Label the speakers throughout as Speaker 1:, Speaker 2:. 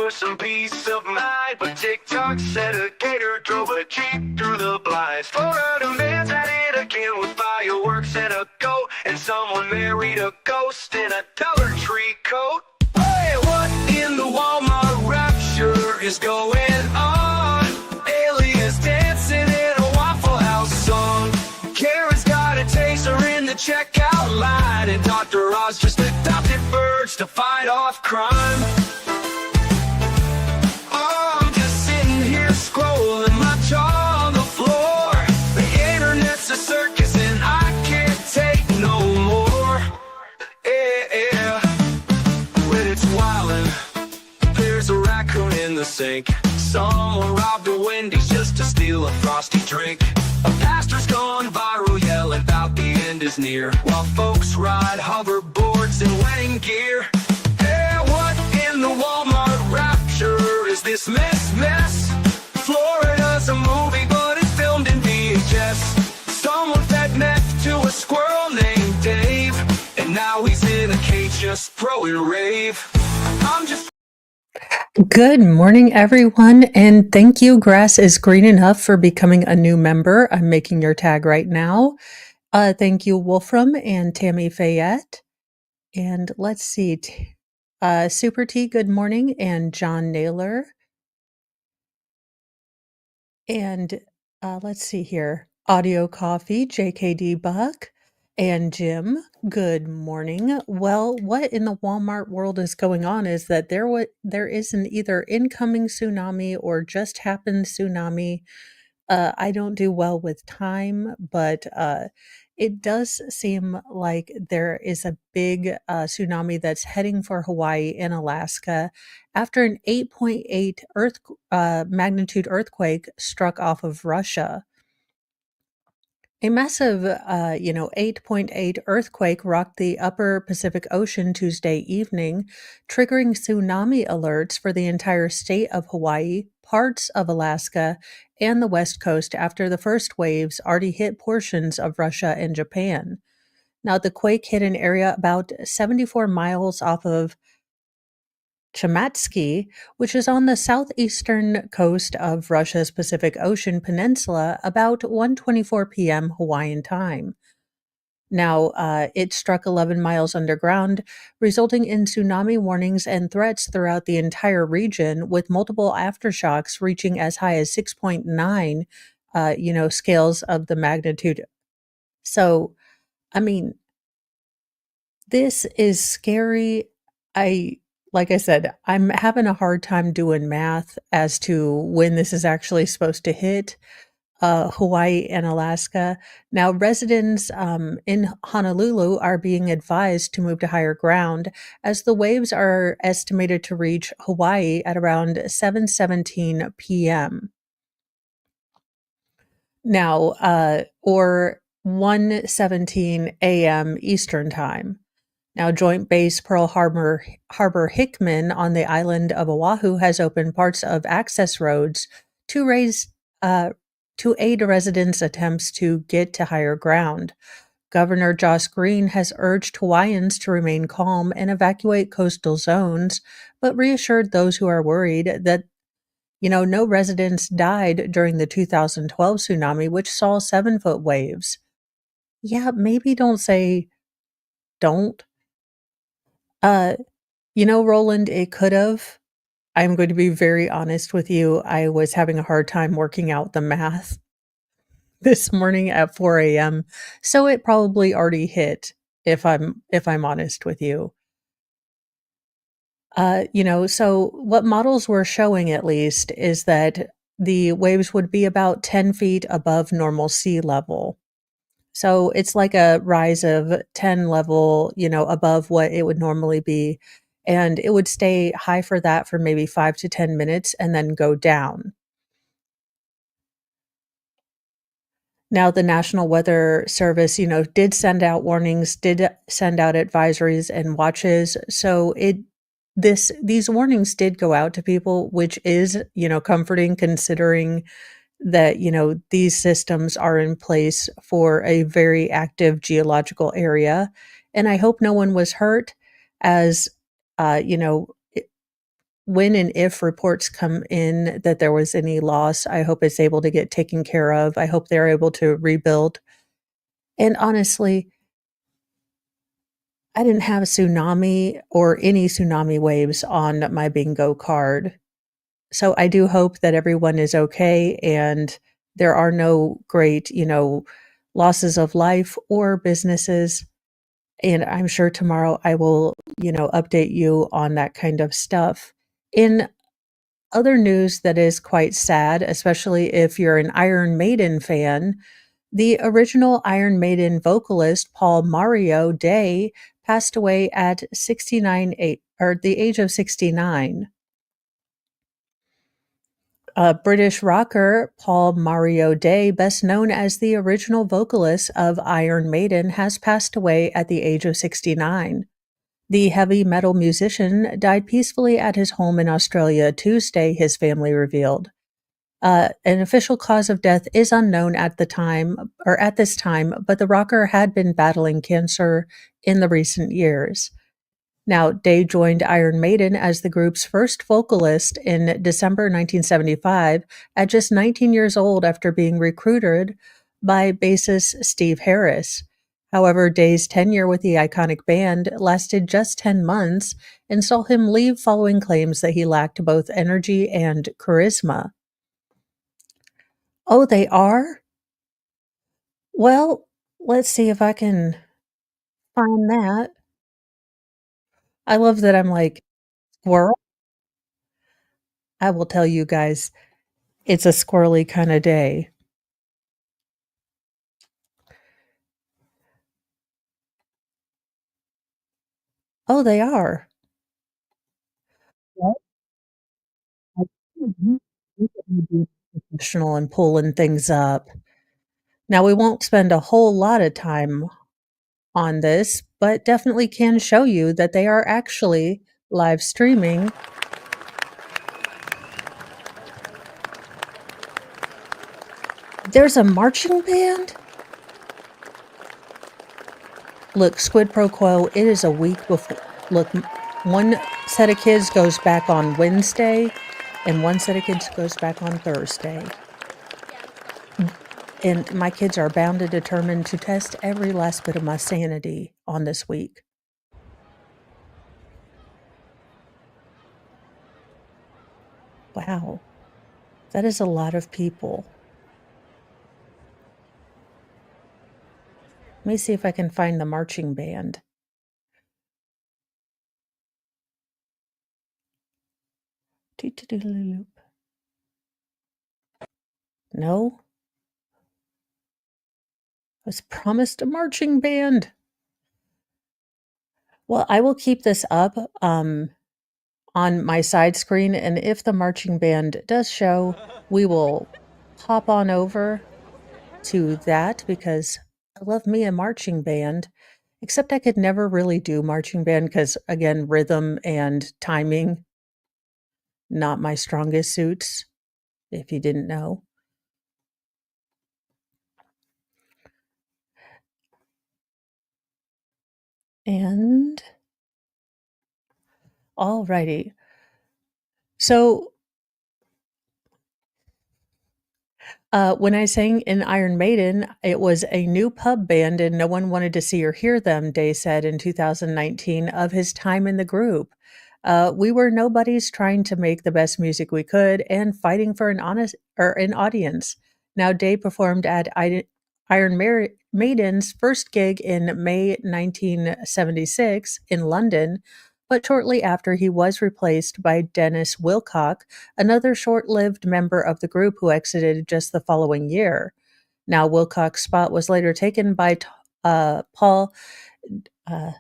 Speaker 1: for some peace of mind. But TikTok said a gator drove a jeep through the blinds. Florida man's at it again with fireworks and a goat. And someone married a ghost in a Dollar Tree coat. Hey, what in the Walmart rapture is going on? Aliens dancing in a Waffle House song. Karen's got a taser in the checkout line. And Dr. Oz just adopted birds to fight off crime. Oh, I'm just sitting here scrolling, my jaw on the floor. The internet's a circus and I can't take no more. Yeah, when it's wildin', there's a raccoon in the sink. Someone robbed a Wendy's just to steal a frosty drink. A pastor's gone viral yelling about the end is near, while folks ride hoverboards in wedding gear. Hey, what in the Walmart rapture is this mess? Florida's a movie, but it's filmed in VHS. Someone fed meth to a squirrel named Dave, and now he's in a cage just throwing rave. I'm just...
Speaker 2: Good morning, everyone, and thank you, Grass is Green Enough, for becoming a new member. I'm making your tag right now. Thank you, Wolfram and Tammy Fayette. And let's see, Super T, good morning, and John Naylor. And let's see here, Audio Coffee, JKD Buck, and Jim, good morning. Well, what in the Walmart world is going on is that there is an either incoming tsunami or just happened tsunami. I don't do well with time, but it does seem like there is a big tsunami that's heading for Hawaii and Alaska after an 8.8 magnitude earthquake struck off of Russia. A massive, 8.8 earthquake rocked the upper Pacific Ocean Tuesday evening, triggering tsunami alerts for the entire state of Hawaii, parts of Alaska, and the West Coast after the first waves already hit portions of Russia and Japan. Now, the quake hit an area about 74 miles off of Chamatsky, which is on the southeastern coast of Russia's Pacific Ocean Peninsula, about 1:24 p.m. Hawaiian time. Now, it struck 11 miles underground, resulting in tsunami warnings and threats throughout the entire region, with multiple aftershocks reaching as high as 6.9, scales of the magnitude. So, I mean, this is scary. Like I said, I'm having a hard time doing math as to when this is actually supposed to hit Hawaii and Alaska. Now, residents in Honolulu are being advised to move to higher ground as the waves are estimated to reach Hawaii at around 7:17 p.m. Now, or 1:17 a.m. Eastern Time. Now, Joint Base Pearl Harbor Hickman on the island of Oahu has opened parts of access roads to aid residents' attempts to get to higher ground. Governor Josh Green has urged Hawaiians to remain calm and evacuate coastal zones, but reassured those who are worried that, no residents died during the 2012 tsunami, which saw 7-foot waves. Yeah, maybe don't say don't. Roland, it could have. I'm going to be very honest with you. I was having a hard time working out the math this morning at 4 a.m. So it probably already hit, if I'm honest with you. So what models were showing at least is that the waves would be about 10 feet above normal sea level. So it's like a rise of 10 level, above what it would normally be. And it would stay high for that for maybe 5 to 10 minutes and then go down. Now, the National Weather Service, did send out warnings, did send out advisories and watches. So these warnings did go out to people, which is, comforting considering that, these systems are in place for a very active geological area. And I hope no one was hurt as, when and if reports come in that there was any loss, I hope it's able to get taken care of. I hope they're able to rebuild. And honestly, I didn't have a tsunami or any tsunami waves on my bingo card. So I do hope that everyone is okay and there are no great, losses of life or businesses. And I'm sure tomorrow I will, update you on that kind of stuff. In other news that is quite sad, especially if you're an Iron Maiden fan, the original Iron Maiden vocalist Paul Mario Day passed away at 69 or the age of 69. British rocker Paul Mario Day, best known as the original vocalist of Iron Maiden, has passed away at the age of 69. The heavy metal musician died peacefully at his home in Australia Tuesday, his family revealed. An official cause of death is unknown at this time, but the rocker had been battling cancer in the recent years. Now, Day joined Iron Maiden as the group's first vocalist in December 1975 at just 19 years old after being recruited by bassist Steve Harris. However, Day's tenure with the iconic band lasted just 10 months and saw him leave following claims that he lacked both energy and charisma. Oh, they are? Well, let's see if I can find that. I love that I'm like, squirrel? I will tell you guys, it's a squirrely kinda day. Oh, they are. Well, I mhm, we can be professional and pulling things up. Now, we won't spend a whole lot of time on this, but definitely can show you that they are actually live streaming. There's a marching band? Look, Squid Pro Quo, it is a week before. Look, one set of kids goes back on Wednesday, and one set of kids goes back on Thursday. And my kids are bound and determined to test every last bit of my sanity on this week. Wow, that is a lot of people. Let me see if I can find the marching band. Toot-toot-toot-loop. No, I was promised a marching band. Well, I will keep this up on my side screen, and if the marching band does show, we will hop on over to that because I love me a marching band. Except I could never really do marching band because, again, rhythm and timing, not my strongest suits, if you didn't know. And alrighty. So, when I sang in Iron Maiden, it was a new pub band and no one wanted to see or hear them, Day said in 2019 of his time in the group. We were nobodies trying to make the best music we could and fighting for an audience. Now, Day performed at Maiden's first gig in May 1976 in London, but shortly after he was replaced by Dennis Wilcock, another short-lived member of the group who exited just the following year. Now, Wilcock's spot was later taken by Paul uh,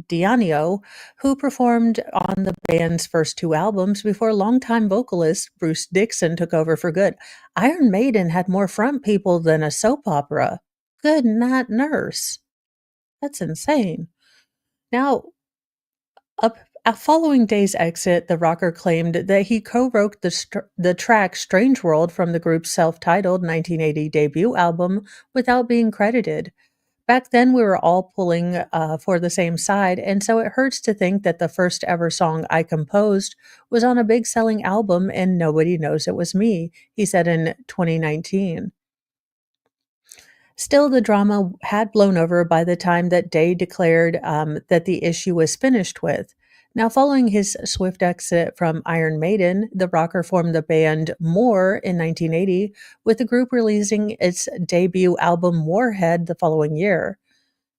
Speaker 2: Dianio, who performed on the band's first two albums before longtime vocalist Bruce Dixon took over for good. Iron Maiden had more front people than a soap opera. Good night, nurse. That's insane. Now, following Day's exit, the rocker claimed that he co-wrote the track Strange World from the group's self-titled 1980 debut album without being credited. Back then, we were all pulling for the same side, and so it hurts to think that the first ever song I composed was on a big selling album and nobody knows it was me, he said in 2019. Still, the drama had blown over by the time that Day declared that the issue was finished with. Now, following his swift exit from Iron Maiden, the rocker formed the band More in 1980, with the group releasing its debut album Warhead the following year.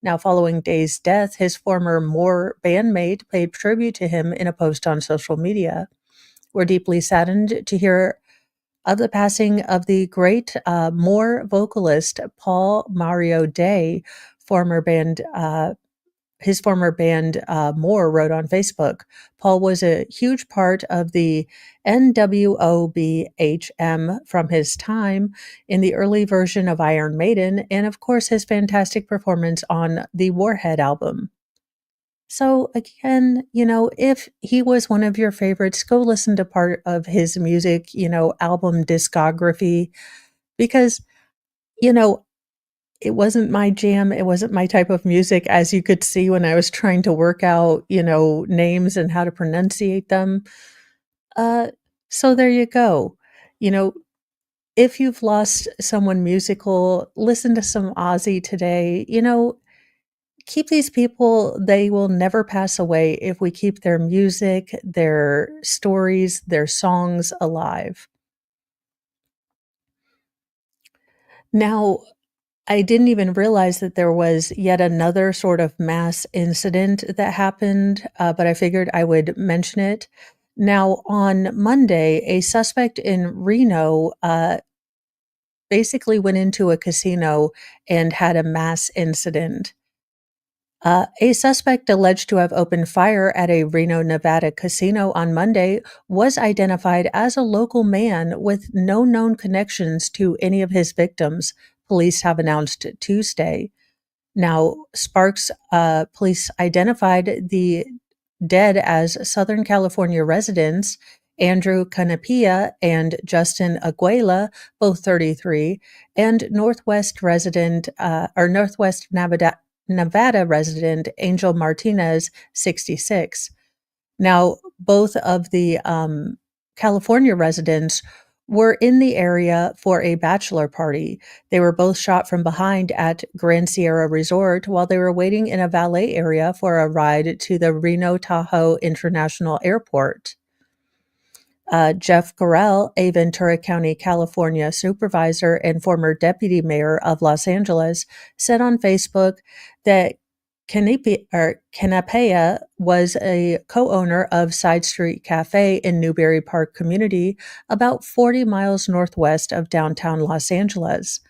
Speaker 2: Now, following Day's death, his former More bandmate paid tribute to him in a post on social media. We're deeply saddened to hear of the passing of the great More vocalist Paul Mario Day, former band. His former band More wrote on Facebook. Paul was a huge part of the NWOBHM from his time in the early version of Iron Maiden, and of course his fantastic performance on the Warhead album. So again, if he was one of your favorites, go listen to part of his music, album discography, because, you know, it wasn't my jam. It wasn't my type of music, as you could see when I was trying to work out, names and how to pronunciate them. Uh, so there you go. You know, if you've lost someone musical, listen to some Ozzy today. Keep these people, they will never pass away if we keep their music, their stories, their songs alive. Now, I didn't even realize that there was yet another sort of mass incident that happened, but I figured I would mention it. Now, on Monday, a suspect in Reno basically went into a casino and had a mass incident. A suspect alleged to have opened fire at a Reno, Nevada casino on Monday was identified as a local man with no known connections to any of his victims, police have announced Tuesday. Now, Sparks police identified the dead as Southern California residents Andrew Canapia and Justin Aguila, both 33, and Northwest Nevada resident Angel Martinez, 66. Now, both of the California residents were in the area for a bachelor party. They were both shot from behind at Grand Sierra Resort while they were waiting in a valet area for a ride to the Reno Tahoe International Airport. Jeff Gorell, a Ventura County, California supervisor and former deputy mayor of Los Angeles, said on Facebook that Canapea was a co-owner of Side Street Cafe in Newberry Park community, about 40 miles northwest of downtown Los Angeles.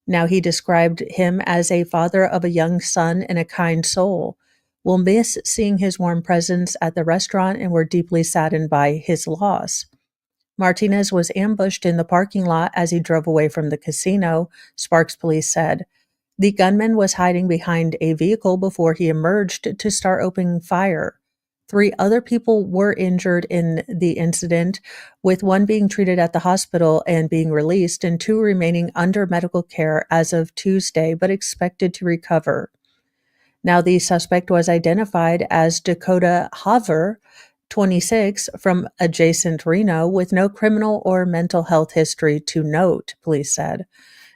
Speaker 2: Now, he described him as a father of a young son and a kind soul. We'll miss seeing his warm presence at the restaurant, and we're deeply saddened by his loss. Martinez was ambushed in the parking lot as he drove away from the casino, Sparks police said. The gunman was hiding behind a vehicle before he emerged to start opening fire. 3 other people were injured in the incident, with one being treated at the hospital and being released, and 2 remaining under medical care as of Tuesday, but expected to recover. Now, the suspect was identified as Dakota Haver, 26, from adjacent Reno, with no criminal or mental health history to note, police said.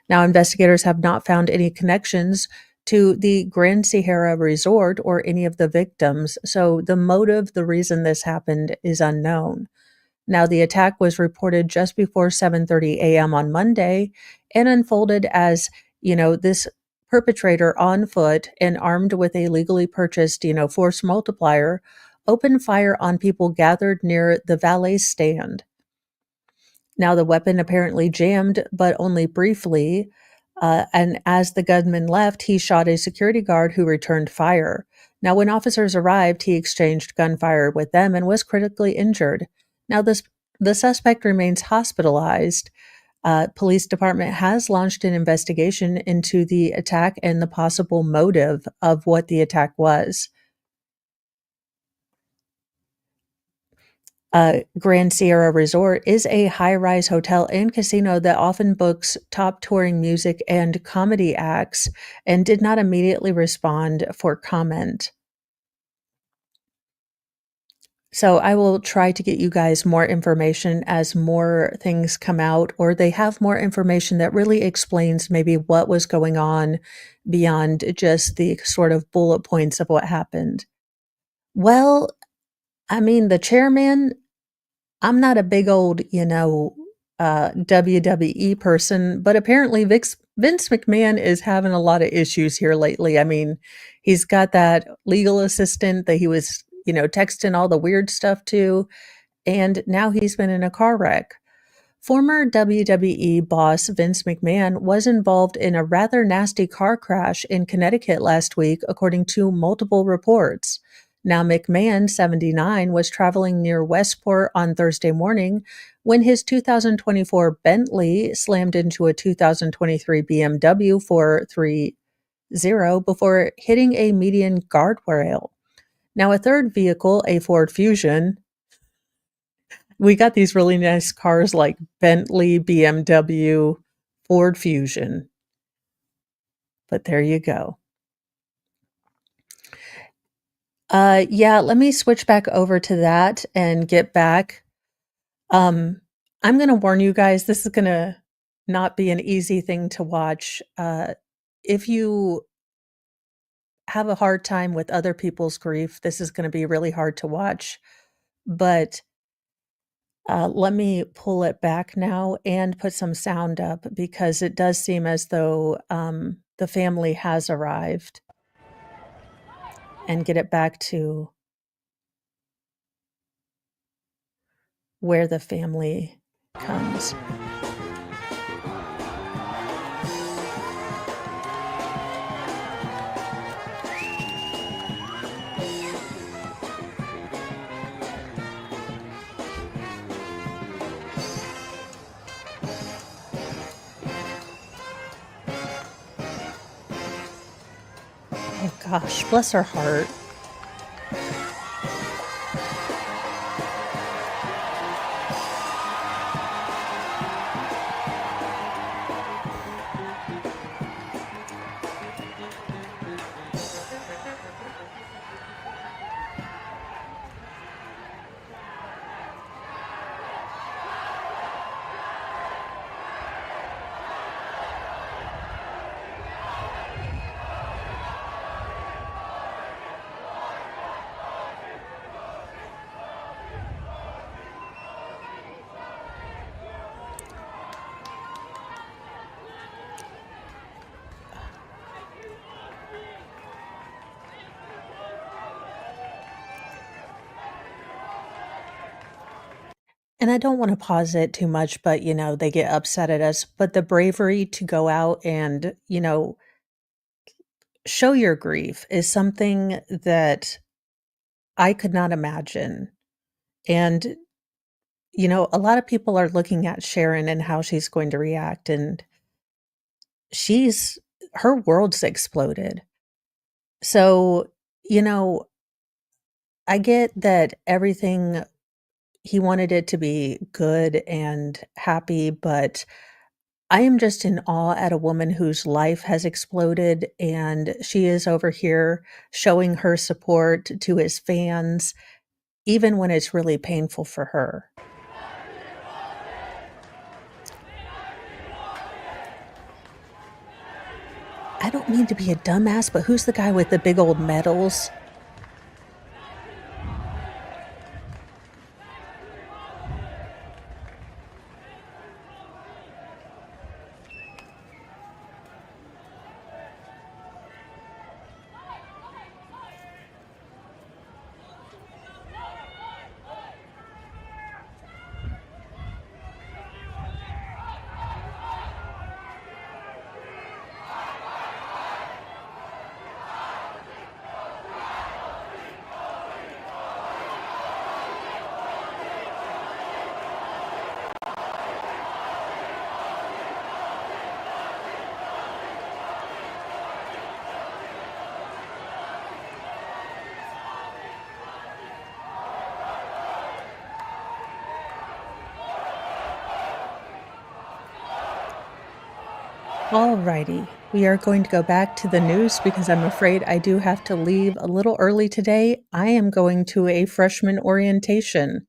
Speaker 2: Now, investigators have not found any connections to the Grand Sierra Resort or any of the victims, so the motive, the reason this happened, is unknown. Now, the attack was reported just before 7:30 a.m. on Monday and unfolded as, this perpetrator on foot and armed with a legally purchased, force multiplier opened fire on people gathered near the valet stand. Now, the weapon apparently jammed, but only briefly. And as the gunman left, he shot a security guard who returned fire. Now, when officers arrived, he exchanged gunfire with them and was critically injured. Now, the suspect remains hospitalized. Police department has launched an investigation into the attack and the possible motive of what the attack was. Grand Sierra Resort is a high-rise hotel and casino that often books top touring music and comedy acts and did not immediately respond for comment. So I will try to get you guys more information as more things come out, or they have more information that really explains maybe what was going on beyond just the sort of bullet points of what happened. Well, I mean, the chairman, I'm not a big old, WWE person, but apparently Vince McMahon is having a lot of issues here lately. I mean, he's got that legal assistant that he was, texting all the weird stuff to, and now he's been in a car wreck. Former WWE boss Vince McMahon was involved in a rather nasty car crash in Connecticut last week, according to multiple reports. Now, McMahon, 79, was traveling near Westport on Thursday morning when his 2024 Bentley slammed into a 2023 BMW 430 before hitting a median guardrail. Now, a third vehicle, a Ford Fusion, we got these really nice cars like Bentley, BMW, Ford Fusion. But there you go. Yeah, let me switch back over to that and get back. I'm gonna warn you guys, this is gonna not be an easy thing to watch. If you have a hard time with other people's grief, this is gonna be really hard to watch. But let me pull it back now and put some sound up because it does seem as though the family has arrived. And get it back to where the family comes. Oh gosh, bless her heart. And I don't wanna pause it too much, but, they get upset at us, but the bravery to go out and, show your grief is something that I could not imagine. And, a lot of people are looking at Sharon and how she's going to react, and she's her world's exploded. So, you know, I get that everything he wanted it to be good and happy, but I am just in awe at a woman whose life has exploded, and she is over here showing her support to his fans, even when it's really painful for her. I don't mean to be a dumbass, but who's the guy with the big old medals? Alrighty, we are going to go back to the news because I'm afraid I do have to leave a little early today. I am going to a freshman orientation,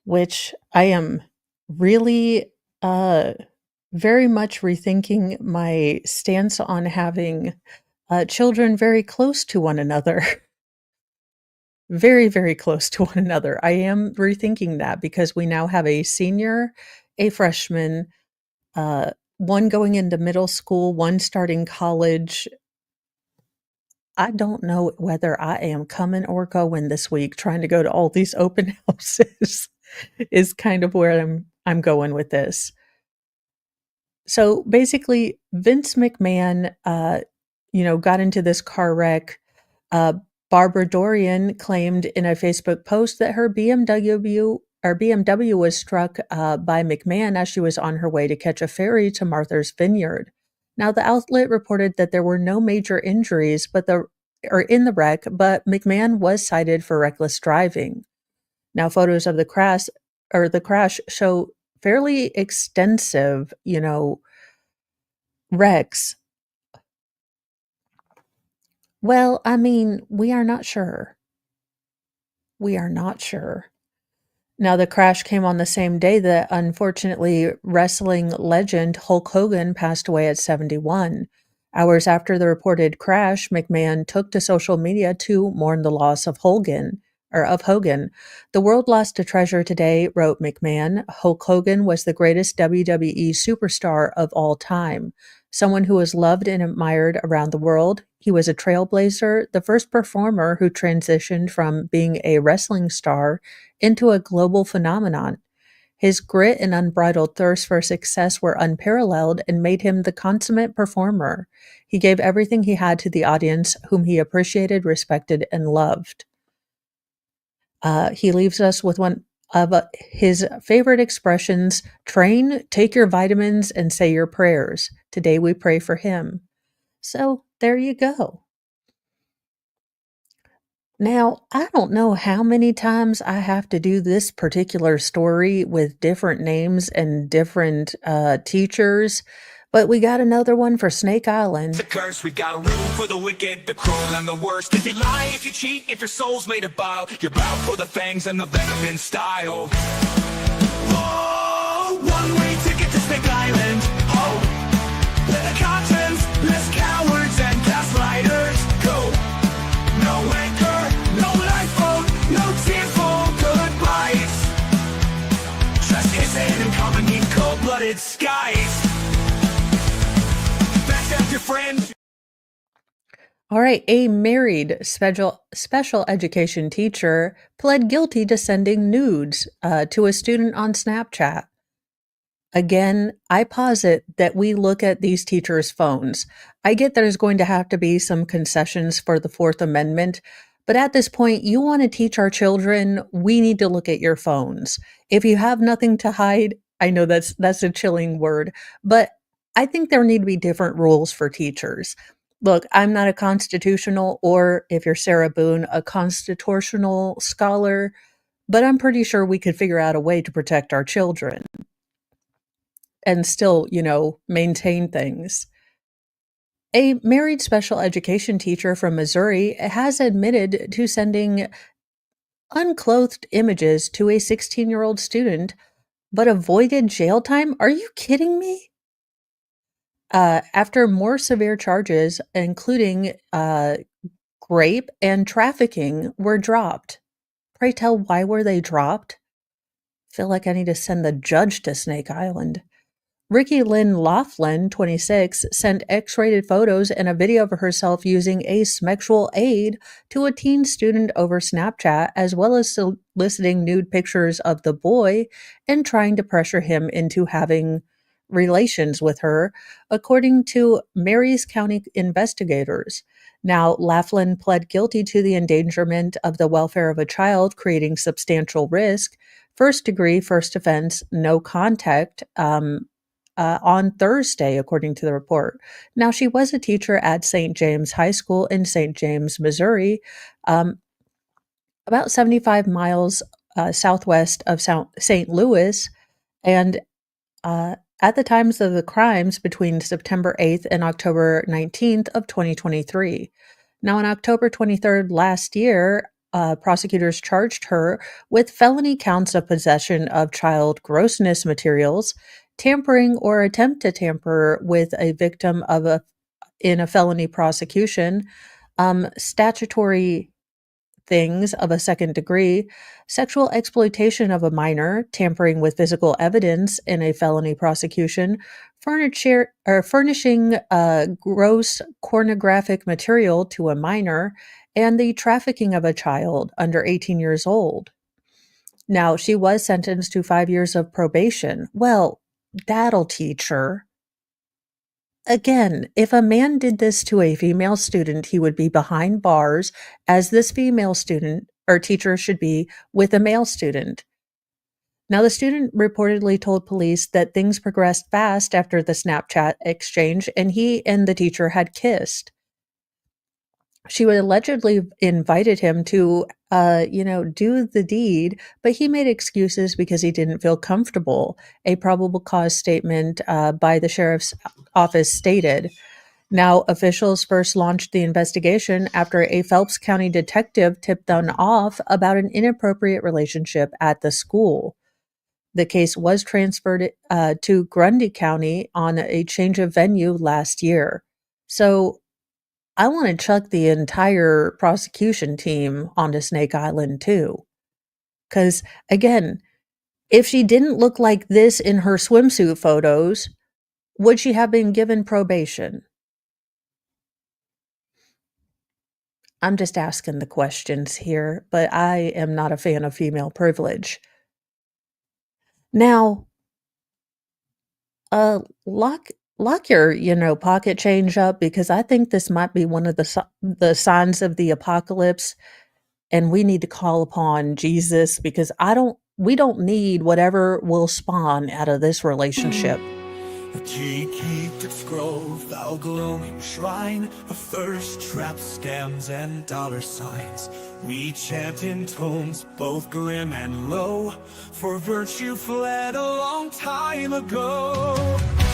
Speaker 2: which I am really very much rethinking my stance on having children very close to one another. Very, very close to one another. I am rethinking that because we now have a senior, a freshman, uh, one going into middle school, one starting college. I don't know whether I am coming or going this week. Trying to go to all these open houses is kind of where I'm going with this. So basically, Vince McMahon, got into this car wreck. Uh, Barbara Dorian claimed in a Facebook post that her BMW was struck by McMahon as she was on her way to catch a ferry to Martha's Vineyard. Now, the outlet reported that there were no major injuries, in the wreck, but McMahon was cited for reckless driving. Now, photos of the crash show fairly extensive, wrecks. Well, I mean, we are not sure. We are not sure. Now, the crash came on the same day that, unfortunately, wrestling legend Hulk Hogan passed away at 71. Hours after the reported crash, McMahon took to social media to mourn the loss of Hogan. The world lost a treasure today, wrote McMahon. Hulk Hogan was the greatest WWE superstar of all time, someone who was loved and admired around the world. He was a trailblazer, the first performer who transitioned from being a wrestling star into a global phenomenon. His grit and unbridled thirst for success were unparalleled and made him the consummate performer. He gave everything he had to the audience, whom he appreciated, respected, and loved. He leaves us with one of his favorite expressions: train, take your vitamins, and say your prayers. Today we pray for him. So there you go. Now, I don't know how many times I have to do this particular story with different names and different teachers, but we got another one for Snake
Speaker 1: It's
Speaker 2: Island.
Speaker 1: a curse, we got room for the wicked, the cruel, and the worst. If you lie, if you cheat, if your soul's made of bile, you're bound for the fangs and the venom in style. Oh, one-way ticket to Snake Island. Oh, better contents, less cowards and gaslighters. Go. No anchor, no lifeboat, no tearful goodbyes. Trust isn't uncommon in cold-blooded skies. Backstab your friend.
Speaker 2: All right, a married special education teacher pled guilty to sending nudes to a student on Snapchat. Again, I posit that we look at these teachers' phones. I get there's going to have to be some concessions for the Fourth Amendment, but at this point, you want to teach our children, we need to look at your phones. If you have nothing to hide, I know that's a chilling word, but I think there need to be different rules for teachers. Look, I'm not a constitutional, or if you're Sarah Boone, a constitutional scholar, but I'm pretty sure we could figure out a way to protect our children and still, maintain things. A married special education teacher from Missouri has admitted to sending unclothed images to a 16-year-old student, but avoided jail time. Are you kidding me? After more severe charges, including rape and trafficking, were dropped. Pray tell, why were they dropped? Feel like I need to send the judge to Snake Island. Ricky Lynn Laughlin, 26, sent X-rated photos and a video of herself using a sexual aid to a teen student over Snapchat, as well as soliciting nude pictures of the boy and trying to pressure him into having relations with her, according to Marys County investigators. Now, Laughlin pled guilty to the endangerment of the welfare of a child, creating substantial risk, first degree, first offense, no contact, on Thursday, according to the report. Now, she was a teacher at St. James High School in St. James, Missouri, about 75 miles southwest of St. Louis. And at the times of the crimes between September 8th and October 19th of 2023. Now, on October 23rd last year, prosecutors charged her with felony counts of possession of child grossness materials, tampering or attempt to tamper with a victim of a in a felony prosecution, statutory things of a second degree, sexual exploitation of a minor, tampering with physical evidence in a felony prosecution, furnishing gross pornographic material to a minor, and the trafficking of a child under 18 years old. Now, she was sentenced to 5 years of probation. Well, that'll teach her. Again, if a man did this to a female student, he would be behind bars, as this female student or teacher should be with a male student. Now, the student reportedly told police that things progressed fast after the Snapchat exchange and he and the teacher had kissed. She would allegedly invited him to, do the deed, but he made excuses because he didn't feel comfortable. A probable cause statement by the sheriff's office stated. Now, officials first launched the investigation after a Phelps County detective tipped them off about an inappropriate relationship at the school. The case was transferred to Grundy County on a change of venue last year. So I want to chuck the entire prosecution team onto Snake Island too. Because again, if she didn't look like this in her swimsuit photos, would she have been given probation? I'm just asking the questions here, but I am not a fan of female privilege. Now, uh, lock your, pocket change up because I think this might be one of the signs of the apocalypse, and we need to call upon Jesus because we don't need whatever will spawn out of this relationship.
Speaker 1: The key keep its grove, thou gloaming shrine of thirst traps, scams, and dollar signs. We chant in tones both grim and low, for virtue fled a long time ago.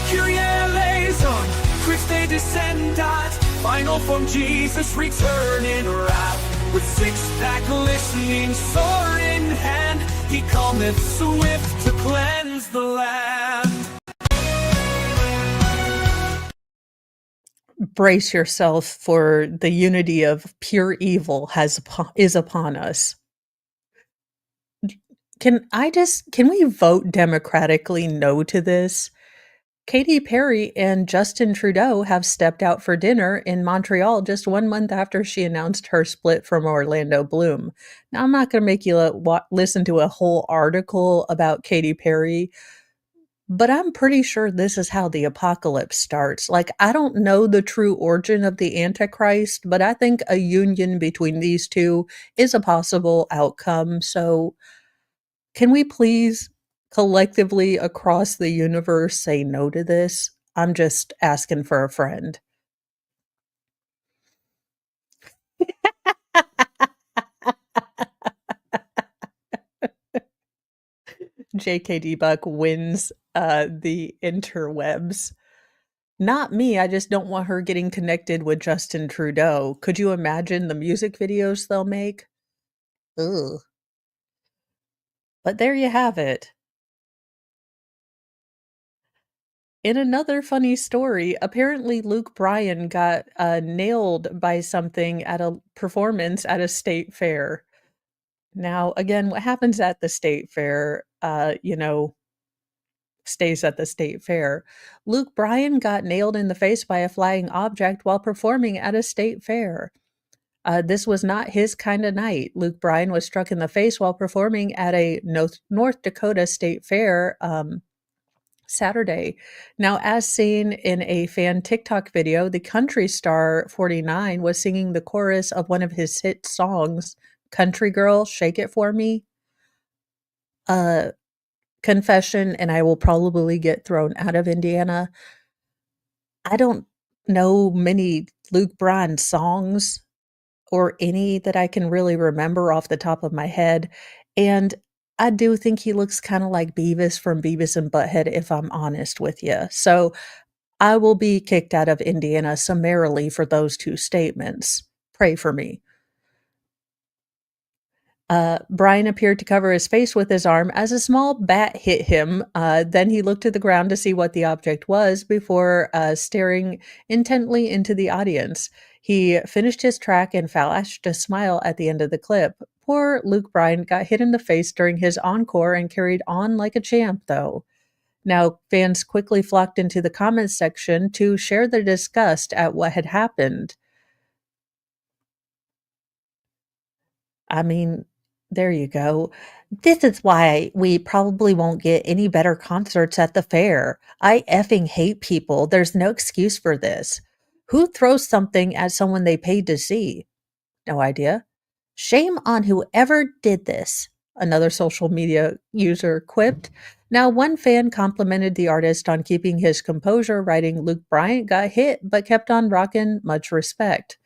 Speaker 1: Kyrie eleison, Christe descendat, final form Jesus return in wrath. With six-pack glistening sword in hand, he cometh swift to cleanse the land.
Speaker 2: Brace yourself, for the unity of pure evil is upon us. Can we vote democratically no to this? Katy Perry and Justin Trudeau have stepped out for dinner in Montreal just 1 month after she announced her split from Orlando Bloom. Now, I'm not going to make you listen to a whole article about Katy Perry, but I'm pretty sure this is how the apocalypse starts. Like, I don't know the true origin of the Antichrist, but I think a union between these two is a possible outcome. So, can we please collectively across the universe say no to this? I'm just asking for a friend. JKD Buck wins the interwebs. Not me, I just don't want her getting connected with Justin Trudeau. Could you imagine the music videos they'll make? Ugh. But there you have it. In another funny story, apparently Luke Bryan got nailed by something at a performance at a state fair. Now, again, what happens at the state fair, stays at the state fair. Luke Bryan got nailed in the face by a flying object while performing at a state fair. This was not his kind of night. Luke Bryan was struck in the face while performing at a North Dakota State Fair Saturday. Now, as seen in a fan TikTok video, the country star 49 was singing the chorus of one of his hit songs, Country Girl, Shake It For Me. Confession, and I will probably get thrown out of Indiana. I don't know many Luke Bryan songs or any that I can really remember off the top of my head. And I do think he looks kinda like Beavis from Beavis and Butthead, if I'm honest with you. So, I will be kicked out of Indiana summarily for those 2 statements. Pray for me. Brian appeared to cover his face with his arm as a small bat hit him. Then he looked to the ground to see what the object was before staring intently into the audience. He finished his track and flashed a smile at the end of the clip. Poor Luke Bryan got hit in the face during his encore and carried on like a champ, though. Now, fans quickly flocked into the comments section to share their disgust at what had happened. I mean, there you go. This is why we probably won't get any better concerts at the fair. I effing hate people. There's no excuse for this. Who throws something at someone they paid to see? No idea. Shame on whoever did this, another social media user quipped. Now, one fan complimented the artist on keeping his composure, writing, Luke Bryant got hit but kept on rockin', much respect.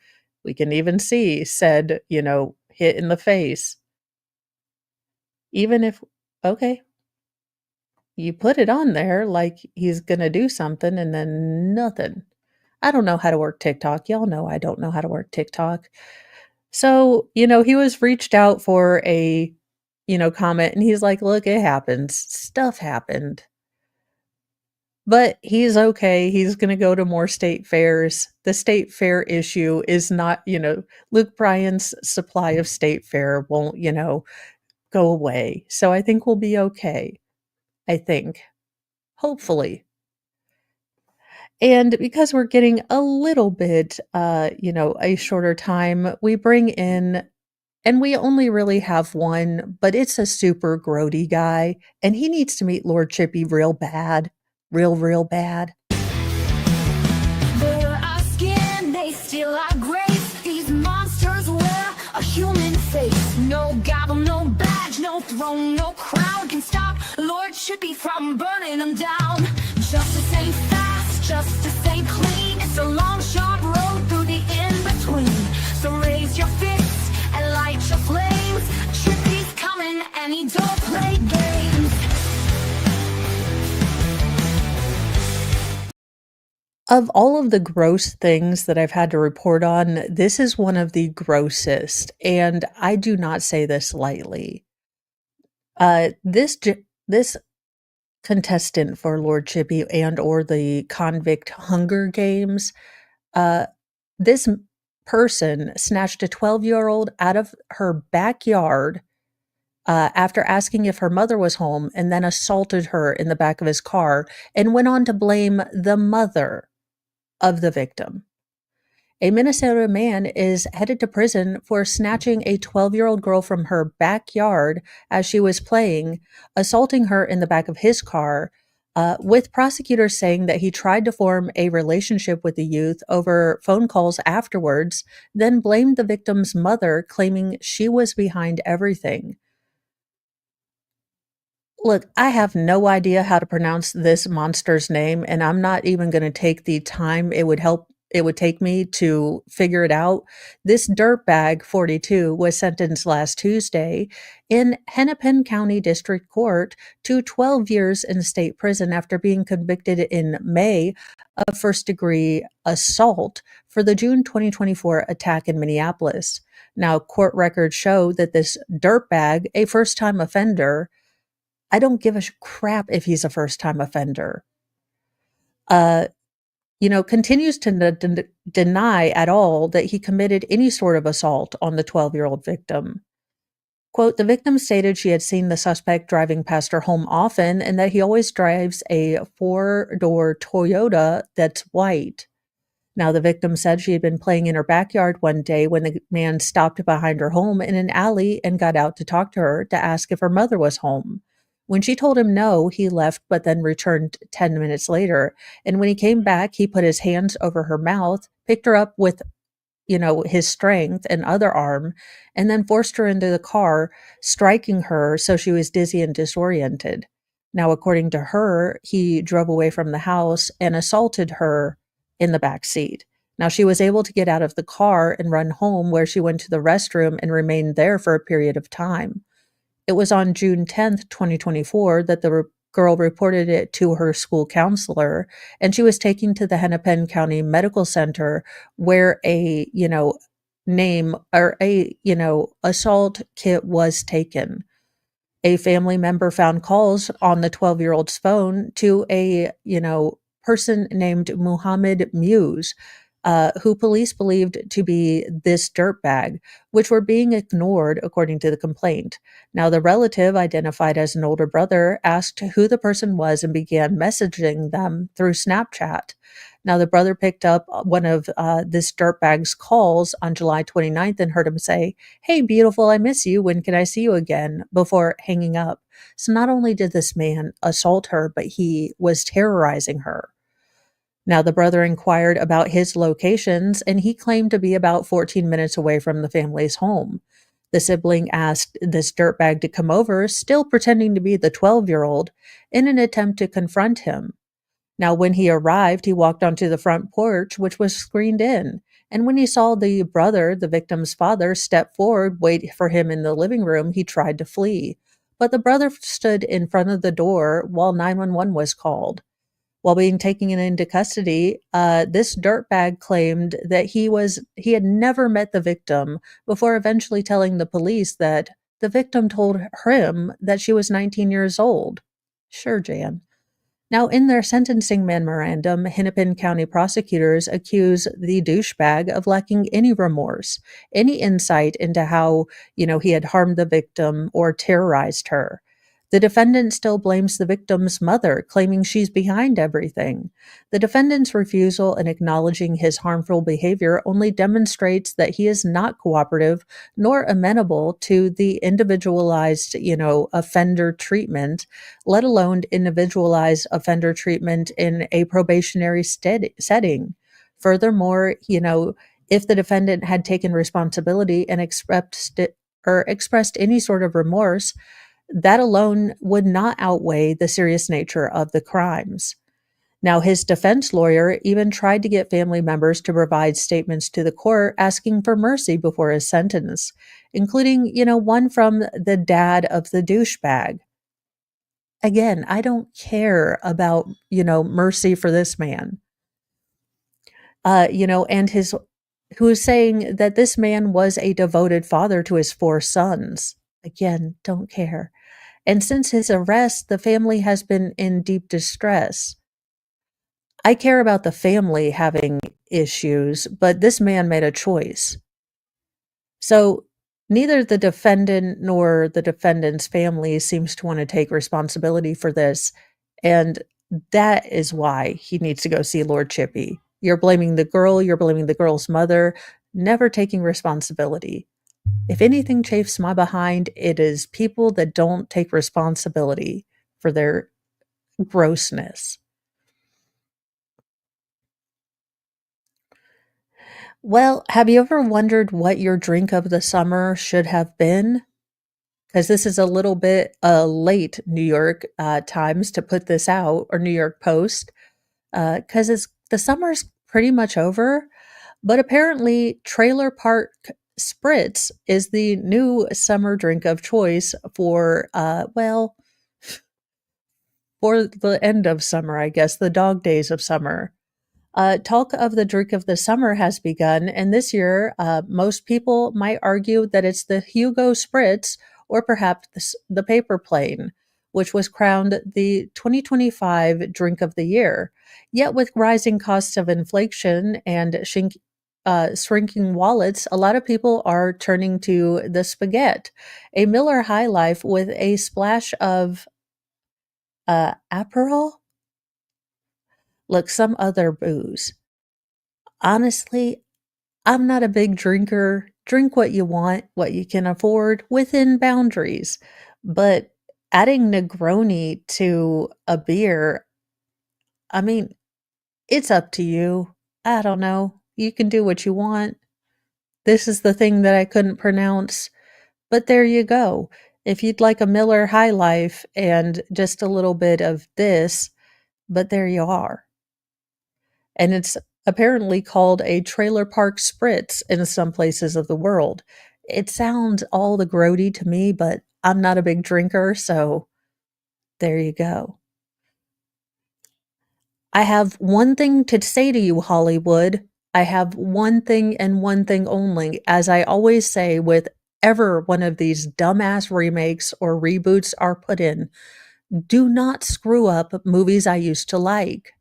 Speaker 2: We can even see said, hit in the face. Even if, okay, you put it on there like he's gonna do something and then nothing. I don't know how to work TikTok. Y'all know I don't know how to work TikTok. So, he was reached out for a, comment and he's like, look, it happens. Stuff happened. But he's okay. He's going to go to more state fairs. The state fair issue is not, Luke Bryan's supply of state fair won't, go away. So I think we'll be okay. I think. Hopefully. And because we're getting a little bit, a shorter time, we bring in, and we only really have one, but it's a super grody guy, and he needs to meet Lord Chippy real bad. Real bad.
Speaker 1: They're our skin, they steal our grace. These monsters wear a human face. No gavel, no badge, no throne, no crown can stop Lord Chippy from burning them down. Justice ain't fast, justice ain't clean. It's a long, sharp road through the in-between. So raise your fists and light your flames. Chippy's coming and he don't play games.
Speaker 2: Of all of the gross things that I've had to report on, this is one of the grossest, and I do not say this lightly. This contestant for Lord Chippy and or the convict Hunger Games, this person snatched a 12-year-old out of her backyard after asking if her mother was home and then assaulted her in the back of his car and went on to blame the mother of the victim. A Minnesota man is headed to prison for snatching a 12-year-old girl from her backyard as she was playing, assaulting her in the back of his car, with prosecutors saying that he tried to form a relationship with the youth over phone calls afterwards, then blamed the victim's mother, claiming she was behind everything. Look, I have no idea how to pronounce this monster's name, and I'm not even gonna take the time it would take me to figure it out. This dirtbag, 42, was sentenced last Tuesday in Hennepin County District Court to 12 years in state prison after being convicted in May of first-degree assault for the June 2024 attack in Minneapolis. Now, court records show that this dirtbag, a first-time offender, I don't give a crap if he's a first-time offender. Continues to deny at all that he committed any sort of assault on the 12-year-old victim. Quote, the victim stated she had seen the suspect driving past her home often and that he always drives a four-door Toyota that's white. Now, the victim said she had been playing in her backyard one day when the man stopped behind her home in an alley and got out to talk to her to ask if her mother was home. When she told him no, he left but then returned 10 minutes later. And when he came back, he put his hands over her mouth, picked her up with, his strength and other arm, and then forced her into the car, striking her so she was dizzy and disoriented. Now, according to her, he drove away from the house and assaulted her in the back seat. Now, she was able to get out of the car and run home, where she went to the restroom and remained there for a period of time. It was on June 10th, 2024, that the girl reported it to her school counselor, and she was taken to the Hennepin County Medical Center where name or assault kit was taken. A family member found calls on the 12-year-old's phone to a person named Muhammad Muse, who police believed to be this dirtbag, which were being ignored according to the complaint. Now, the relative, identified as an older brother, asked who the person was and began messaging them through Snapchat. Now, the brother picked up one of this dirtbag's calls on July 29th and heard him say, "Hey, beautiful, I miss you. When can I see you again?" before hanging up. So not only did this man assault her, but he was terrorizing her. Now, the brother inquired about his locations, and he claimed to be about 14 minutes away from the family's home. The sibling asked this dirtbag to come over, still pretending to be the 12-year-old, in an attempt to confront him. Now, when he arrived, he walked onto the front porch, which was screened in. And when he saw the brother, the victim's father, step forward, wait for him in the living room, he tried to flee. But the brother stood in front of the door while 911 was called. While being taken into custody, this dirtbag claimed that he had never met the victim before eventually telling the police that the victim told him that she was 19 years old. Sure, Jan. Now, in their sentencing memorandum, Hennepin County prosecutors accuse the douchebag of lacking any remorse, any insight into how, he had harmed the victim or terrorized her. The defendant still blames the victim's mother, claiming she's behind everything. The defendant's refusal in acknowledging his harmful behavior only demonstrates that he is not cooperative nor amenable to the individualized, offender treatment, let alone individualized offender treatment in a probationary setting. Furthermore, if the defendant had taken responsibility and expressed any sort of remorse, that alone would not outweigh the serious nature of the crimes. Now, his defense lawyer even tried to get family members to provide statements to the court asking for mercy before his sentence, including, one from the dad of the douchebag. Again, I don't care about, mercy for this man. And who is saying that this man was a devoted father to his 4 sons. Again, don't care. And since his arrest, the family has been in deep distress. I care about the family having issues, but this man made a choice. So neither the defendant nor the defendant's family seems to want to take responsibility for this. And that is why he needs to go see Lord Chippy. You're blaming the girl, you're blaming the girl's mother, never taking responsibility. If anything chafes my behind, it is people that don't take responsibility for their grossness. Well, have you ever wondered what your drink of the summer should have been? Because this is a little bit late, New York Times, to put this out, or New York Post, because the summer's pretty much over. But apparently, Trailer Park Spritz is the new summer drink of choice for, for the end of summer, I guess, the dog days of summer. Talk of the drink of the summer has begun, and this year, most people might argue that it's the Hugo Spritz or perhaps the Paper Plane, which was crowned the 2025 Drink of the Year. Yet, with rising costs of inflation and shrinking wallets, a lot of people are turning to the Spaghetti, a Miller High Life with a splash of Aperol. Look, some other booze. Honestly, I'm not a big drinker. Drink what you want, what you can afford within boundaries. But adding Negroni to a beer, I mean, it's up to you. I don't know. You can do what you want. This is the thing that I couldn't pronounce. But there you go. If you'd like a Miller High Life and just a little bit of this, but there you are. And it's apparently called a Trailer Park Spritz in some places of the world. It sounds all the grody to me, but I'm not a big drinker, so there you go. I have one thing to say to you, Hollywood. I have one thing and one thing only. As I always say, with ever one of these dumbass remakes or reboots are put in, do not screw up movies I used to like.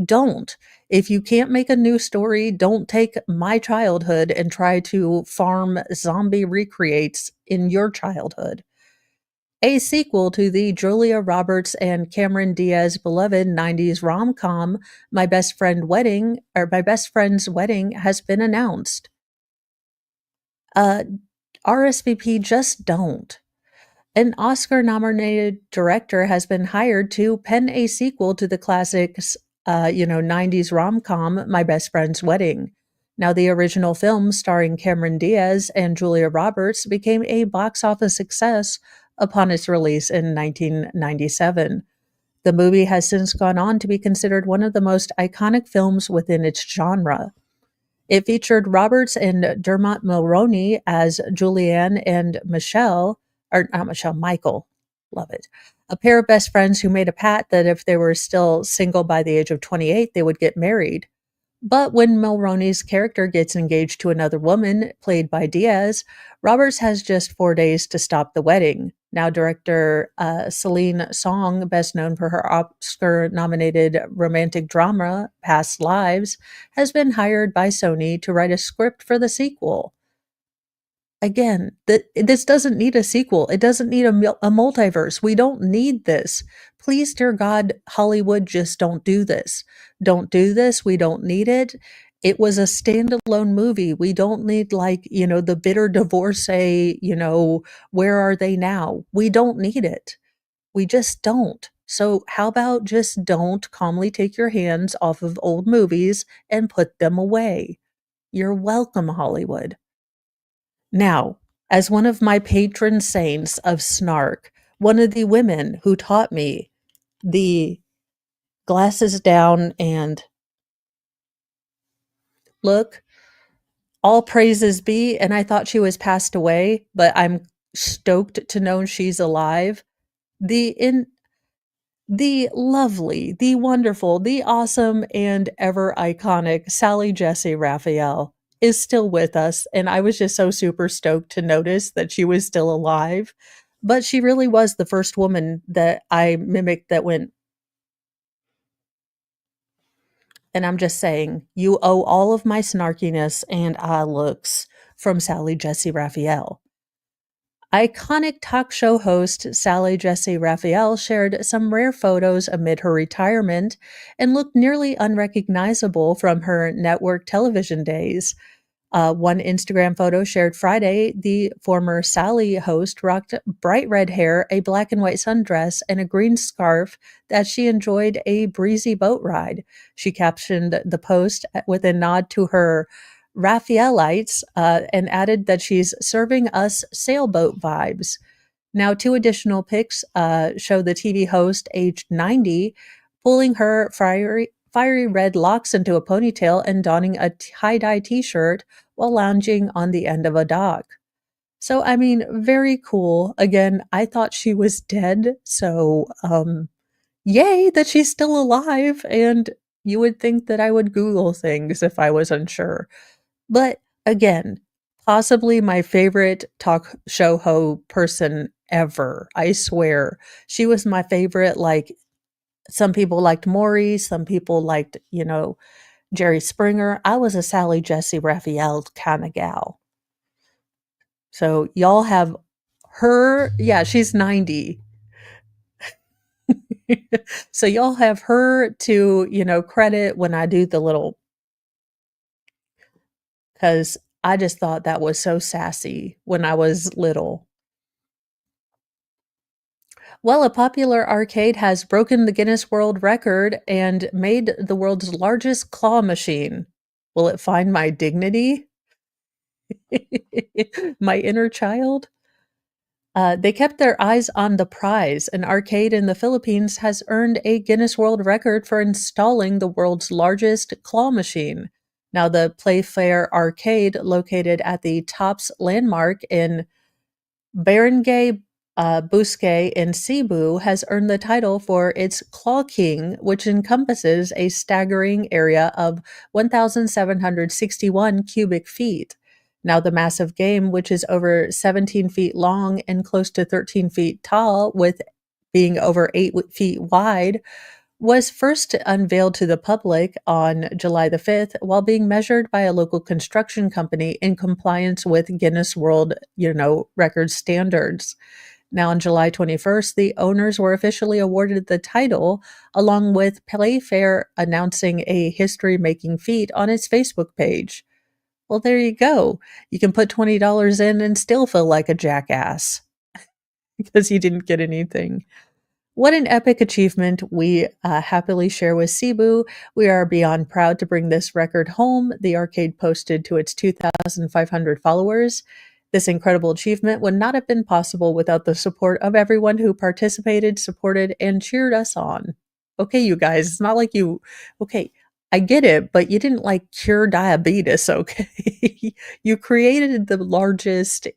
Speaker 2: Don't. If you can't make a new story, don't take my childhood and try to farm zombie recreates in your childhood. A sequel to the Julia Roberts and Cameron Diaz beloved 90s rom-com My Best Friend's Wedding has been announced. RSVP, just don't. An Oscar nominated director has been hired to pen a sequel to the classics, 90s rom com, My Best Friend's Wedding. Now, the original film starring Cameron Diaz and Julia Roberts became a box office success upon its release in 1997. The movie has since gone on to be considered one of the most iconic films within its genre. It featured Roberts and Dermot Mulroney as Julianne and Michelle, or not Michelle, Michael. Love it. A pair of best friends who made a pact that if they were still single by the age of 28, they would get married. But when Mulroney's character gets engaged to another woman, played by Diaz, Roberts has just 4 days to stop the wedding. Now, director Celine Song, best known for her Oscar nominated romantic drama, Past Lives, has been hired by Sony to write a script for the sequel. Again, this doesn't need a sequel. It doesn't need a multiverse. We don't need this. Please, dear God, Hollywood, just don't do this. Don't do this. We don't need it. It was a standalone movie. We don't need, the bitter divorcee, where are they now? We don't need it. We just don't. So how about just don't calmly take your hands off of old movies and put them away? You're welcome, Hollywood. Now, as one of my patron saints of Snark, one of the women who taught me the glasses down and look, all praises be, and I thought she was passed away, but I'm stoked to know she's alive. The lovely, the wonderful, the awesome, and ever iconic Sally Jesse Raphael is still with us, and I was just so super stoked to notice that she was still alive. But she really was the first woman that I mimicked that went, and I'm just saying, you owe all of my snarkiness and eye looks from Sally Jesse Raphael. Iconic talk show host Sally Jesse Raphael shared some rare photos amid her retirement and looked nearly unrecognizable from her network television days. One Instagram photo shared Friday, the former Sally host rocked bright red hair, a black and white sundress, and a green scarf that she enjoyed a breezy boat ride. She captioned the post with a nod to her Raphaelites and added that she's serving us sailboat vibes. Now, two additional pics show the TV host, aged 90, pulling her fiery red locks into a ponytail and donning a tie-dye t-shirt while lounging on the end of a dock. So, I mean, very cool. Again, I thought she was dead, so yay that she's still alive, and you would think that I would Google things if I was unsure. But again, possibly my favorite talk show person ever. I swear. She was my favorite. Like, some people liked Maury, some people liked, Jerry Springer. I was a Sally Jesse Raphael kind of gal. So y'all have her. Yeah, she's 90. So y'all have her to, credit when I do the little, because I just thought that was so sassy when I was little. Well, a popular arcade has broken the Guinness World Record and made the world's largest claw machine. Will it find my dignity? My inner child? They kept their eyes on the prize. An arcade in the Philippines has earned a Guinness World Record for installing the world's largest claw machine. Now, the Playfair Arcade, located at the Tops Landmark in Barangay Busquets in Cebu has earned the title for its Claw King, which encompasses a staggering area of 1,761 cubic feet. Now, the massive game, which is over 17 feet long and close to 13 feet tall, with being over 8 feet wide, was first unveiled to the public on July the 5th while being measured by a local construction company in compliance with Guinness World, Record standards. Now, on July 21st, the owners were officially awarded the title, along with Playfair announcing a history making feat on its Facebook page. Well, there you go. You can put $20 in and still feel like a jackass because you didn't get anything. What an epic achievement we happily share with Cebu. We are beyond proud to bring this record home. The arcade posted to its 2,500 followers. This incredible achievement would not have been possible without the support of everyone who participated, supported, and cheered us on. Okay, you guys, it's not like okay, I get it, but you didn't like cure diabetes, okay? You created the largest,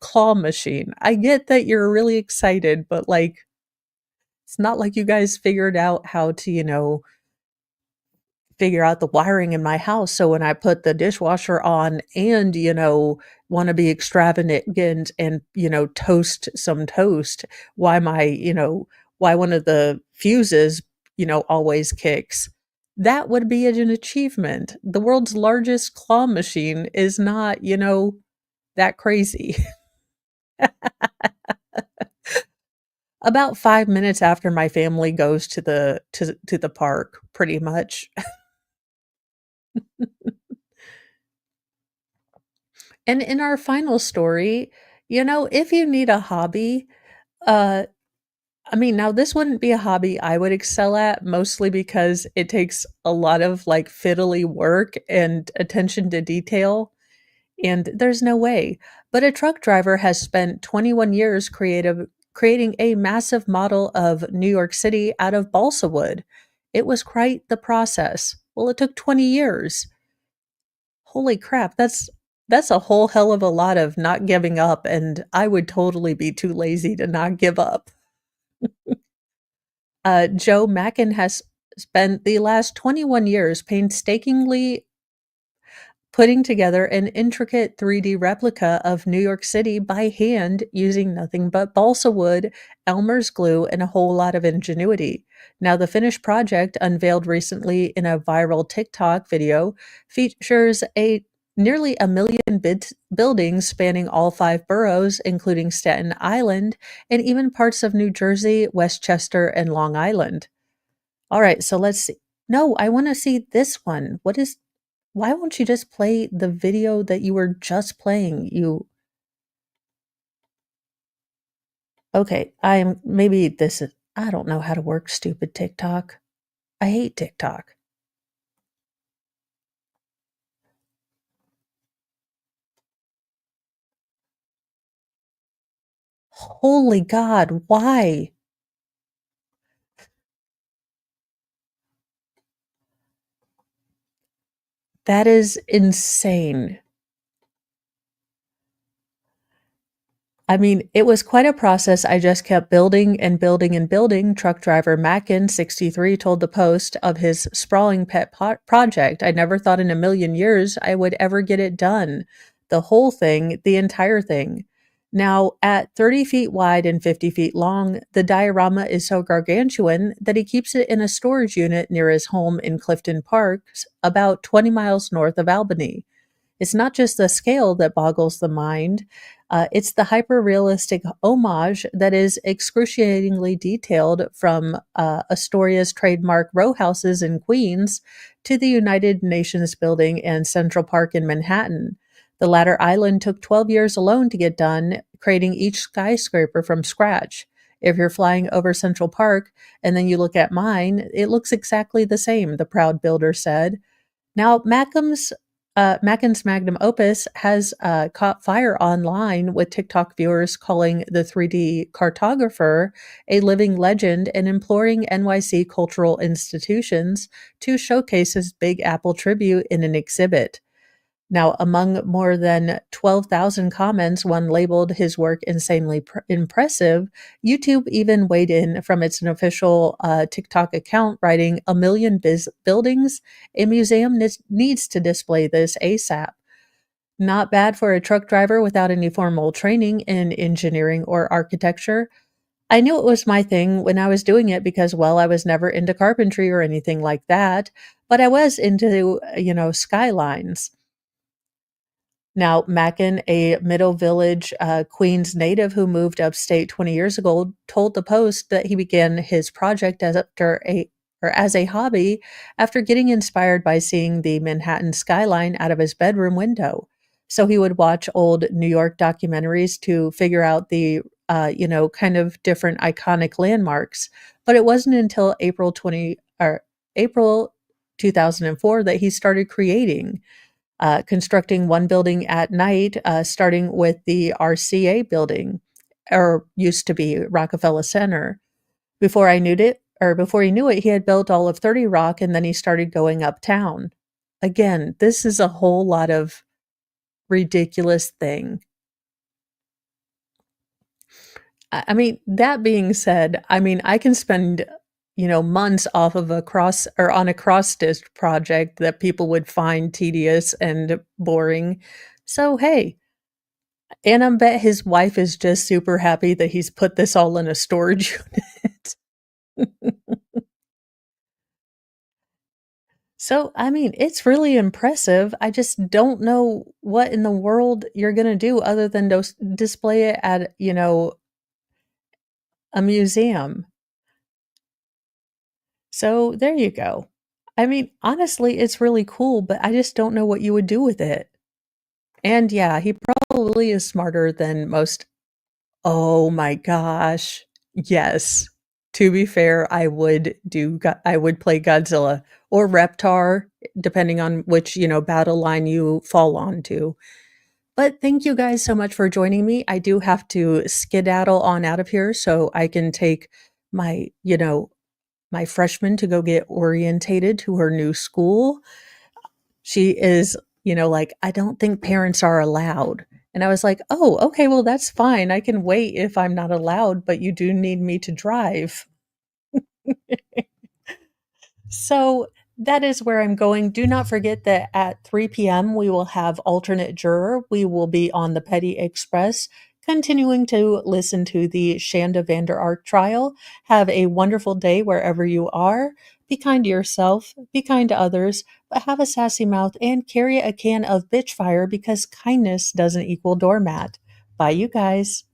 Speaker 2: claw machine. I get that you're really excited, but like, it's not like you guys figured out how to, figure out the wiring in my house. So when I put the dishwasher on and, want to be extravagant and, toast some toast, why one of the fuses, always kicks. That would be an achievement. The world's largest claw machine is not, that crazy. About 5 minutes after my family goes to the park, pretty much. And in our final story, if you need a hobby, uh, I mean, now this wouldn't be a hobby I would excel at, mostly because it takes a lot of, like, fiddly work and attention to detail, and there's no way. But a truck driver has spent 21 years creating a massive model of New York City out of balsa wood. It was quite the process. Well, it took 20 years. Holy crap, that's a whole hell of a lot of not giving up, and I would totally be too lazy to not give up. Joe Mackin has spent the last 21 years painstakingly putting together an intricate 3D replica of New York City by hand using nothing but balsa wood, Elmer's glue, and a whole lot of ingenuity. Now, the finished project, unveiled recently in a viral TikTok video, features nearly a million buildings spanning all 5 boroughs, including Staten Island, and even parts of New Jersey, Westchester, and Long Island. All right, so let's see. No, I want to see this one. Why won't you just play the video that you were just playing? Okay, I don't know how to work stupid TikTok. I hate TikTok. Holy God, why? That is insane. I mean, it was quite a process. I just kept building and building and building. Truck driver Mackin, 63, told the Post of his sprawling pet project. I never thought in a million years I would ever get it done. The whole thing, the entire thing. Now, at 30 feet wide and 50 feet long, the diorama is so gargantuan that he keeps it in a storage unit near his home in Clifton Park, about 20 miles north of Albany. It's not just the scale that boggles the mind, it's the hyper realistic homage that is excruciatingly detailed from Astoria's trademark row houses in Queens to the United Nations building in Central Park in Manhattan. The latter island took 12 years alone to get done, creating each skyscraper from scratch. If you're flying over Central Park and then you look at mine, it looks exactly the same, the proud builder said. Now, Mackin's magnum opus has caught fire online, with TikTok viewers calling the 3D cartographer a living legend and imploring NYC cultural institutions to showcase his Big Apple tribute in an exhibit. Now, among more than 12,000 comments, one labeled his work insanely impressive. YouTube even weighed in from its official TikTok account, writing, "A million buildings? A museum needs to display this ASAP." Not bad for a truck driver without any formal training in engineering or architecture. I knew it was my thing when I was doing it because, well, I was never into carpentry or anything like that, but I was into, skylines. Now, Mackin, a Middle Village, Queens native who moved upstate 20 years ago, told the Post that he began his project as a hobby after getting inspired by seeing the Manhattan skyline out of his bedroom window. So he would watch old New York documentaries to figure out the kind of different iconic landmarks. But it wasn't until April 2004 that he started creating, constructing one building at night, starting with the RCA building, or used to be Rockefeller Center. Before he knew it, he had built all of 30 Rock, and then he started going uptown. Again, this is a whole lot of ridiculous thing. I mean, that being said, I mean, I can spend, months off of on a cross stitch project that people would find tedious and boring. So, hey, and I bet his wife is just super happy that he's put this all in a storage unit. So, I mean, it's really impressive. I just don't know what in the world you're going to do other than display it at, a museum. So, there you go. I mean, honestly, it's really cool, but I just don't know what you would do with it. And yeah, he probably is smarter than most. Oh my gosh. Yes. To be fair, I would play Godzilla or Reptar, depending on which, battle line you fall onto. But thank you guys so much for joining me. I do have to skedaddle on out of here so I can take my, my freshman to go get orientated to her new school. She is, like, "I don't think parents are allowed." And I was like, "Oh, okay, well, that's fine. I can wait if I'm not allowed, but you do need me to drive." So that is where I'm going. Do not forget that at 3 p.m., we will have alternate juror. We will be on the Petty Express, continuing to listen to the Shanda Vander Ark trial. Have a wonderful day wherever you are. Be kind to yourself, be kind to others, but have a sassy mouth and carry a can of bitch fire because kindness doesn't equal doormat. Bye, you guys.